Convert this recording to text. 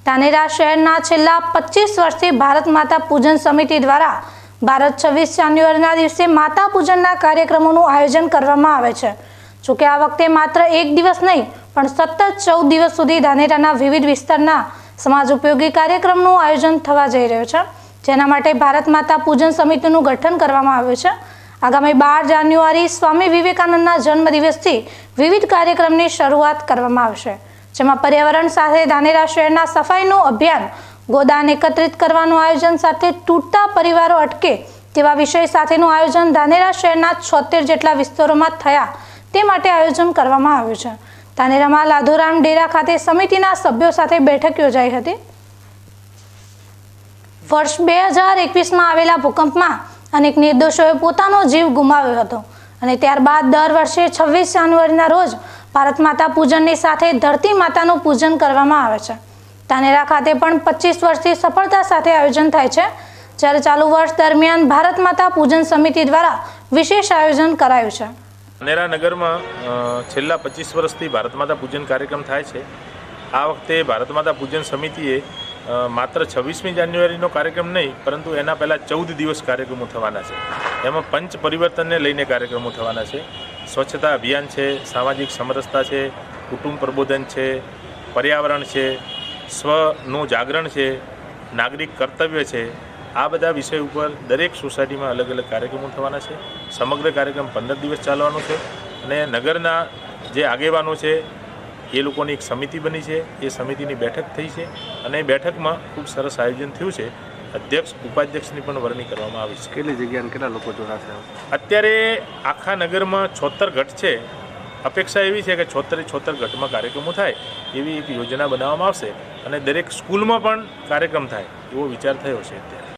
ધાનેરા શહેરના છેલ્લા 25 વર્ષથી ભારત માતા પૂજન સમિતિ દ્વારા ભારત 26 જાન્યુઆરીના દિવસે માતા પૂજનના કાર્યક્રમોનું આયોજન કરવામાં આવે છે। જોકે આ વખતે માત્ર એક દિવસ નહીં પણ સતત 14 દિવસ સુધી ધાનેરાના વિવિધ વિસ્તારના સમાજ ઉપયોગી કાર્યક્રમનું આયોજન થવા જઈ રહ્યું છે, જેના માટે ભારત માતા પૂજન સમિતિનું ગઠન કરવામાં આવ્યું છે। આગામી 12 જાન્યુઆરી સ્વામી વિવેકાનંદના જન્મદિવસથી વિવિધ કાર્યક્રમની શરૂઆત કરવામાં આવશે, જેમાં પર્યાવરણ સાથે ધાનેરા શહેરના સફાઈનું અભિયાન, ગોદાન એકત્રિત કરવાનું આયોજન સાથે તૂટતા પરિવારો અટકે તેવા વિષય સાથેનું આયોજન ધાનેરા શહેરના 76 જેટલા વિસ્તારોમાં થયા તે માટે આયોજન કરવામાં આવ્યું છે। ધાનેરામાં લાધોરામ ડેરા ખાતે સમિતિના સભ્યો સાથે બેઠક યોજાઈ હતી। વર્ષ 2021માં આવેલા ભૂકંપમાં અનેક નિર્દોષોએ પોતાનો જીવ ગુમાવ્યો હતો અને ત્યારબાદ દર વર્ષે 26 જાન્યુઆરીના રોજ ભારત માતા પૂજનની સાથે ધરતી માતાનું પૂજન કરવામાં આવે છે। ધાનેરા ખાતે પણ 25 વર્ષથી સફળતા સાથે આયોજન થાય છે, જ્યારે ચાલુ વર્ષ દરમિયાન ભારત માતા પૂજન સમિતિ દ્વારા વિશેષ આયોજન કરાયું છે। ધાનેરા નગરમાં છેલ્લા 25 વર્ષથી ભારત માતા પૂજન કાર્યક્રમ થાય છે। આ વખતે ભારત માતા પૂજન સમિતિએ માત્ર 26મી જાન્યુઆરીનો કાર્યક્રમ નહીં, પરંતુ એના પહેલાં 14 દિવસ કાર્યક્રમો થવાના છે। એમાં પંચ પરિવર્તનને લઈને કાર્યક્રમો થવાના છે। સ્વચ્છતા અભિયાન છે, સામાજિક સમરસતા છે, કુટુંબ પ્રબોધન છે, પર્યાવરણ છે, સ્વનું જાગરણ છે, નાગરિક કર્તવ્ય છે। આ બધા વિષય ઉપર દરેક સોસાયટીમાં અલગ અલગ કાર્યક્રમો થવાના છે। સમગ્ર કાર્યક્રમ 15 દિવસ ચાલવાનો છે અને નગરના જે આગેવાનો છે એ લોકોની એક સમિતિ બની છે। એ સમિતિની બેઠક થઈ છે અને એ બેઠકમાં ખૂબ સરસ આયોજન થયું છે। અધ્યક્ષ ઉપાધ્યક્ષની પણ વરણી કરવામાં આવી છે। કેટલી જગ્યાએ કેટલા લોકો જોડાશે? અત્યારે આખા નગરમાં 76 ગઢ છે। અપેક્ષા એવી છે કે 76 ગઢમાં કાર્યક્રમો થાય એવી એક યોજના બનાવવામાં આવશે અને દરેક સ્કૂલમાં પણ કાર્યક્રમ થાય એવો વિચાર થયો છે અત્યારે।